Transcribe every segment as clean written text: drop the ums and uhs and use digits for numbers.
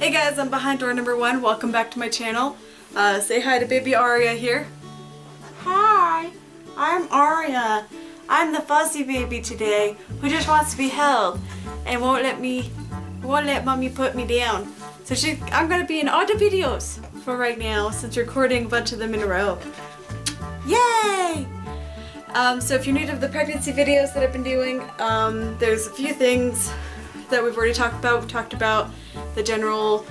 Hey guys, I'm behind door number 1. Welcome back to my channel. Say hi to baby Aria here. Hi, I'm Aria. I'm the fuzzy baby today who just wants to be held and won't let mommy put me down. So I'm gonna be in all the videos for right now since recording a bunch of them in a row. Yay! So if you're new to the pregnancy videos that I've been doing, there's a few things that we've already talked about. We've talked about the general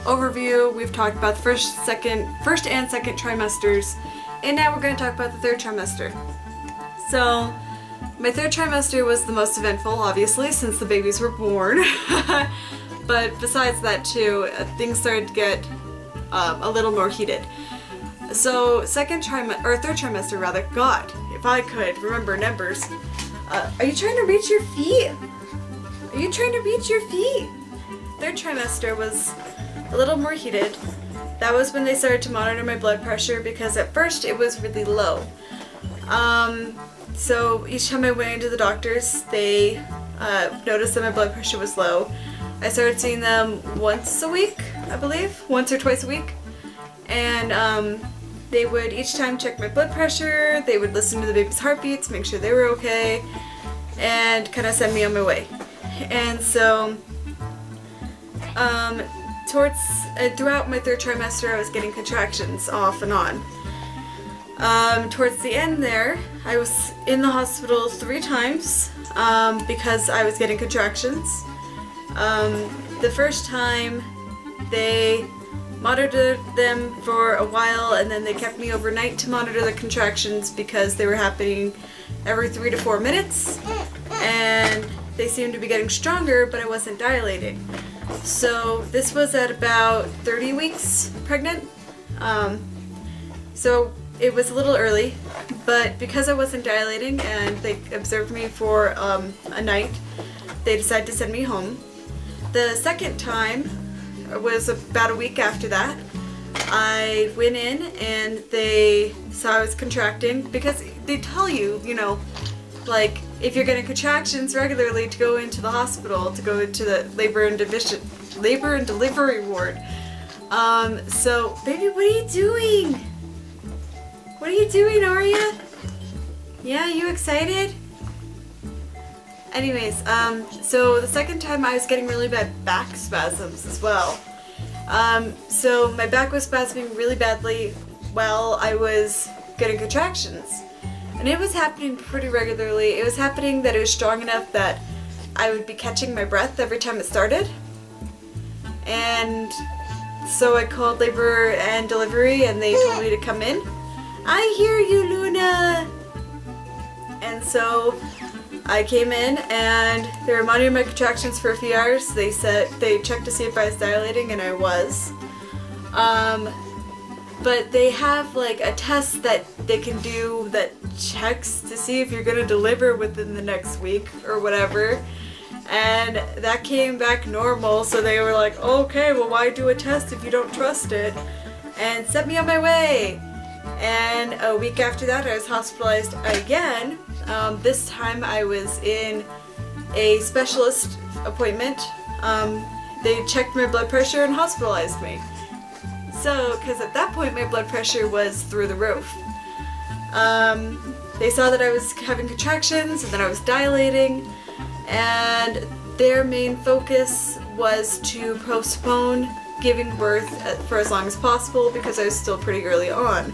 overview, we've talked about the first and second trimesters, and now we're going to talk about the third trimester. So my third trimester was the most eventful, obviously, since the babies were born. But besides that too, things started to get a little more heated. So third trimester rather, God, if I could remember numbers. Are you trying to reach your feet? Are you trying to reach your feet? Third trimester was a little more heated. That was when they started to monitor my blood pressure because at first it was really low. So each time I went into the doctors, they noticed that my blood pressure was low. I started seeing them once a week, I believe, once or twice a week. And they would each time check my blood pressure, they would listen to the baby's heartbeats, make sure they were okay, and kind of send me on my way. And so throughout my third trimester I was getting contractions off and on. Towards the end there, I was in the hospital 3 times because I was getting contractions. The first time they monitored them for a while and then they kept me overnight to monitor the contractions because they were happening every 3 to 4 minutes and they seemed to be getting stronger, but I wasn't dilating. So this was at about 30 weeks pregnant. So it was a little early, but because I wasn't dilating and they observed me for a night, they decided to send me home. The second time was about a week after that. I went in and they saw I was contracting because they tell you, you know, like if you're getting contractions regularly to go into the hospital, to go into the labor and delivery ward. So baby, what are you doing? What are you doing, Aria? Yeah, you excited? Anyways, so the second time I was getting really bad back spasms as well. So my back was spasming really badly while I was getting contractions. And it was happening pretty regularly. It was happening that it was strong enough that I would be catching my breath every time it started. And so I called labor and delivery and they told me to come in. I hear you, Luna! And so I came in and they were monitoring my contractions for a few hours. They checked to see if I was dilating and I was. But they have like a test that they can do that checks to see if you're gonna deliver within the next week or whatever. And that came back normal, so they were like, okay, well why do a test if you don't trust it? And sent me on my way. And a week after that I was hospitalized again. This time I was in a specialist appointment. They checked my blood pressure and hospitalized me. So, because at that point my blood pressure was through the roof. They saw that I was having contractions and that I was dilating, and their main focus was to postpone giving birth for as long as possible because I was still pretty early on.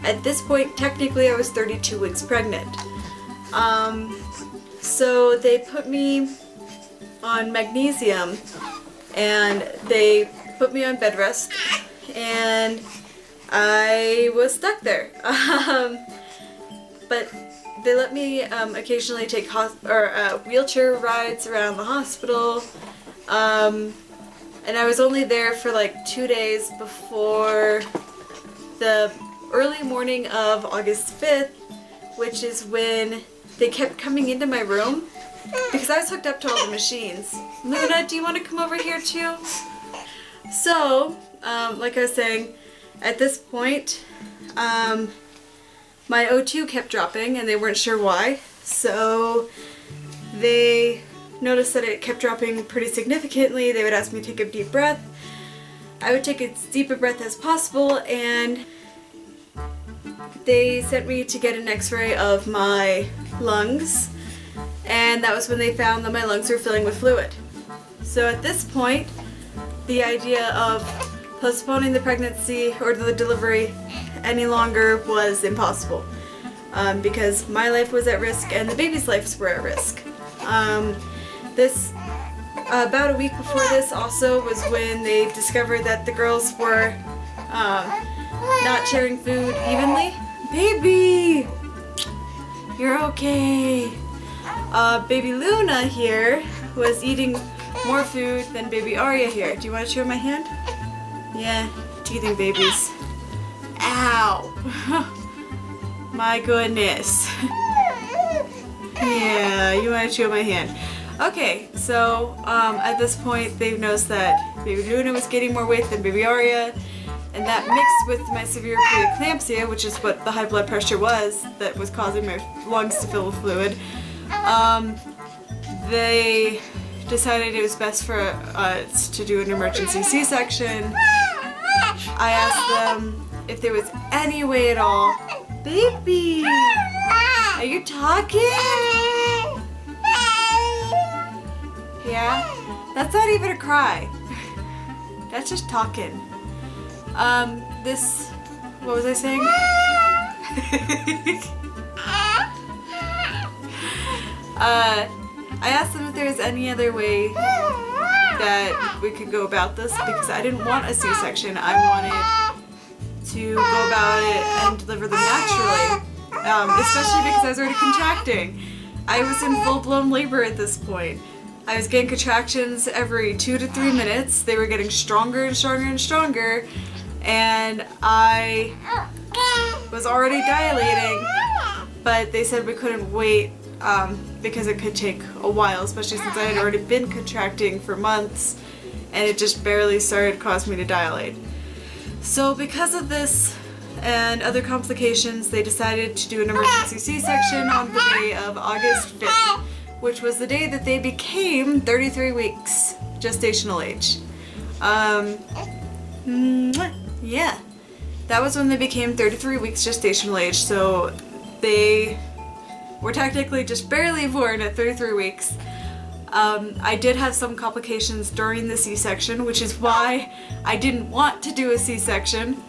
At this point, technically I was 32 weeks pregnant. So they put me on magnesium and they put me on bed rest and I was stuck there. But they let me occasionally take wheelchair rides around the hospital. And I was only there for like 2 days before the early morning of August 5th, which is when they kept coming into my room because I was hooked up to all the machines. Luna, do you want to come over here too? So, like I was saying, at this point, my O2 kept dropping and they weren't sure why. So they noticed that it kept dropping pretty significantly. They would ask me to take a deep breath. I would take as deep a breath as possible, and they sent me to get an x-ray of my lungs, and that was when they found that my lungs were filling with fluid. So at this point, the idea of postponing the pregnancy or the delivery any longer was impossible, because my life was at risk and the baby's lives were at risk. About a week before this also was when they discovered that the girls were not sharing food evenly. Baby! You're okay. Baby Luna here was eating more food than baby Arya here. Do you want to show my hand? Yeah, teething babies. Ow! My goodness. Yeah, you want to chew my hand. Okay, so at this point they've noticed that baby Luna was gaining more weight than baby Arya, and that mixed with my severe preeclampsia, which is what the high blood pressure was that was causing my lungs to fill with fluid, they decided it was best for us to do an emergency C-section. I asked them if there was any way at all. Baby! Are you talking? Yeah? That's not even a cry. That's just talking. What was I saying? I asked them if there was any other way that we could go about this, because I didn't want a C-section. I wanted to go about it and deliver them naturally, especially because I was already contracting. I was in full-blown labor at this point. I was getting contractions every 2 to 3 minutes. They were getting stronger and stronger and stronger, and I was already dilating, but they said we couldn't wait because it could take a while, especially since I had already been contracting for months and it just barely started to cause me to dilate. So because of this and other complications, they decided to do an emergency C-section on the day of August 5th, which was the day that they became 33 weeks gestational age. Yeah, that was when they became 33 weeks gestational age, so they were technically just barely born at 33 weeks. I did have some complications during the C-section, which is why I didn't want to do a C-section,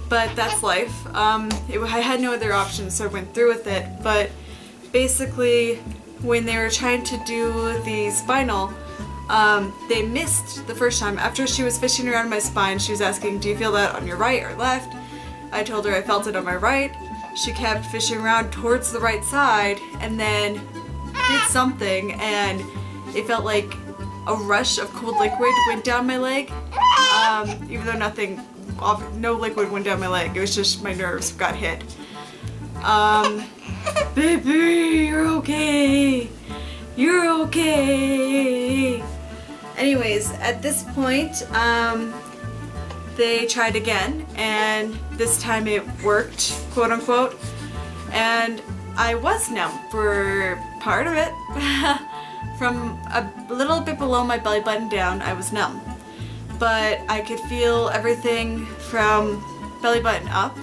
but that's life. I had no other options, so I went through with it. But basically, when they were trying to do the spinal, they missed the first time. After she was fishing around my spine, she was asking, do you feel that on your right or left? I told her I felt it on my right. She kept fishing around towards the right side and then did something, and it felt like a rush of cold liquid went down my leg, even though no liquid went down my leg. It was just my nerves got hit. Baby, you're okay. You're okay. Anyways, at this point, they tried again, and this time it worked, quote unquote, and I was numb for part of it. From a little bit below my belly button down, I was numb, but I could feel everything from belly button up.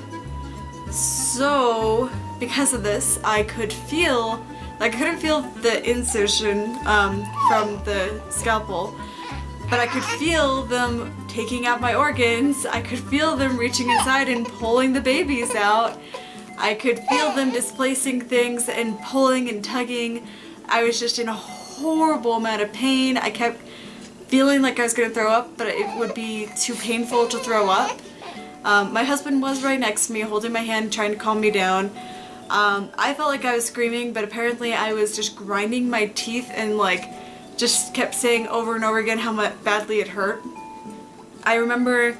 So because of this, I couldn't feel the incision from the scalpel, but I could feel them taking out my organs. I could feel them reaching inside and pulling the babies out. I could feel them displacing things and pulling and tugging. I was just in a horrible amount of pain. I kept feeling like I was going to throw up, but it would be too painful to throw up. My husband was right next to me, holding my hand, trying to calm me down. I felt like I was screaming, but apparently I was just grinding my teeth and just kept saying over and over again how badly it hurt. I remember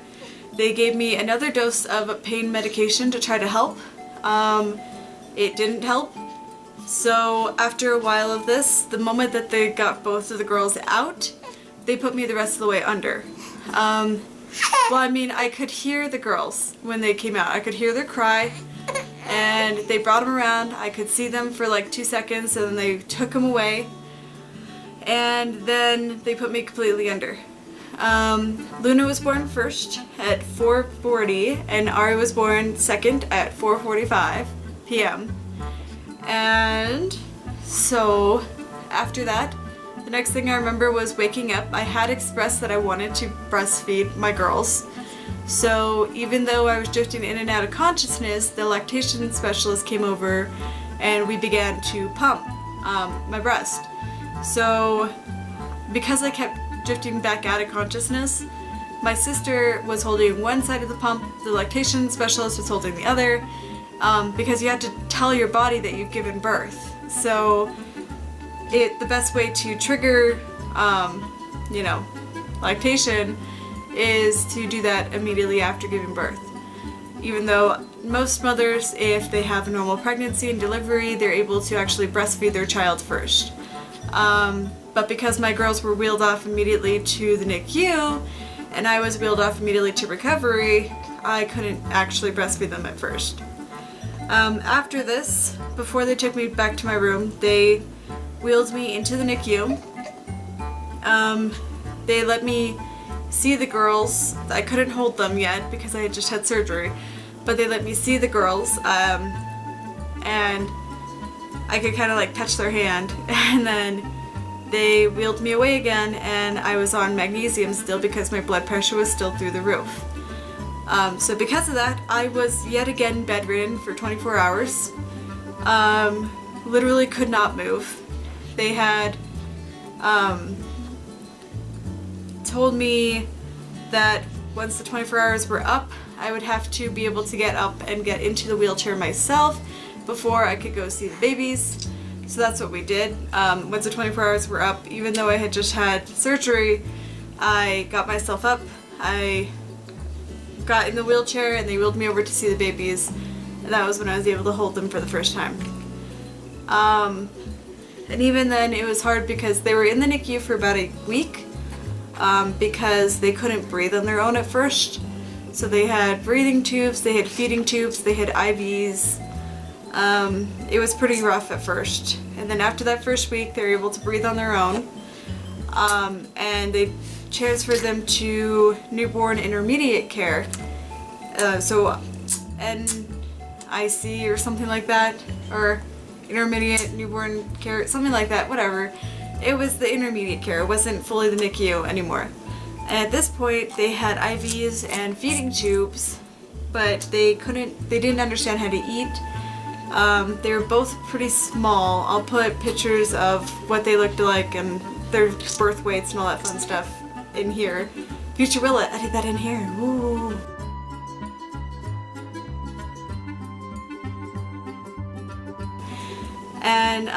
they gave me another dose of pain medication to try to help. It didn't help. So after a while of this, the moment that they got both of the girls out, they put me the rest of the way under. Well, I mean, I could hear the girls when they came out. I could hear their cry, and they brought them around. I could see them for like 2 seconds, and then they took them away, and then they put me completely under. Luna was born first at 4:40 and Ari was born second at 4:45 p.m. And so after that, the next thing I remember was waking up. I had expressed that I wanted to breastfeed my girls. So even though I was drifting in and out of consciousness, the lactation specialist came over and we began to pump my breast. So because I kept drifting back out of consciousness, my sister was holding one side of the pump, the lactation specialist was holding the other, because you have to tell your body that you've given birth. So the best way to trigger, you know, lactation is to do that immediately after giving birth. Even though most mothers, if they have a normal pregnancy and delivery, they're able to actually breastfeed their child first. But because my girls were wheeled off immediately to the NICU and I was wheeled off immediately to recovery, I couldn't actually breastfeed them at first. After this, before they took me back to my room, they wheeled me into the NICU. They let me see the girls. I couldn't hold them yet because I had just had surgery, but they let me see the girls, and I could kind of like touch their hand, and then they wheeled me away again, and I was on magnesium still because my blood pressure was still through the roof. So because of that, I was yet again bedridden for 24 hours. Literally could not move. They had told me that once the 24 hours were up, I would have to be able to get up and get into the wheelchair myself before I could go see the babies. So that's what we did. Once the 24 hours were up, even though I had just had surgery, I got myself up, I got in the wheelchair, and they wheeled me over to see the babies, and that was when I was able to hold them for the first time. And even then it was hard because they were in the NICU for about a week, because they couldn't breathe on their own at first. So they had breathing tubes, they had feeding tubes, they had IVs. It was pretty rough at first. And then after that first week, they were able to breathe on their own. And they transferred them to newborn intermediate care. So NIC or something like that, or intermediate newborn care, something like that, whatever. It was the intermediate care, it wasn't fully the NICU anymore. And at this point, they had IVs and feeding tubes, but they didn't understand how to eat. They were both pretty small. I'll put pictures of what they looked like and their birth weights and all that fun stuff in here. Future Willa, edit that in here. Woo. And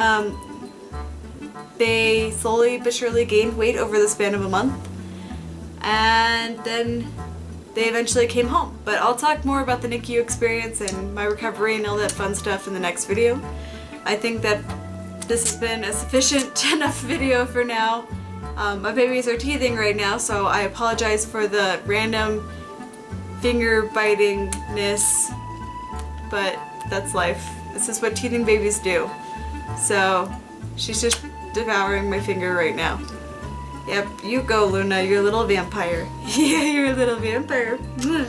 they slowly but surely gained weight over the span of a month, and then they eventually came home. But I'll talk more about the NICU experience and my recovery and all that fun stuff in the next video. I think that this has been a sufficient enough video for now. My babies are teething right now, so I apologize for the random finger bitingness, but that's life. This is what teething babies do. So she's just devouring my finger right now. Yep, you go, Luna, you're a little vampire. Yeah, you're a little vampire. Do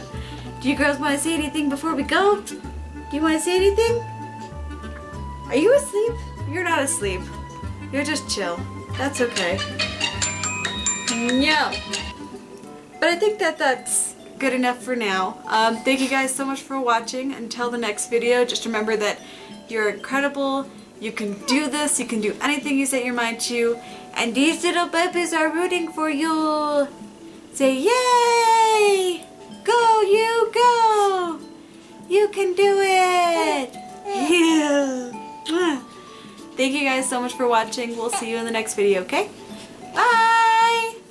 you girls want to say anything before we go? Do you want to say anything? Are you asleep? You're not asleep. You're just chill. That's okay. No. But I think that that's good enough for now. Thank you guys so much for watching. Until the next video, just remember that you're incredible. You can do this. You can do anything you set your mind to. And these little babies are rooting for you. Say, yay! Go, you go! You can do it! Yeah. Thank you guys so much for watching. We'll see you in the next video, okay? Bye!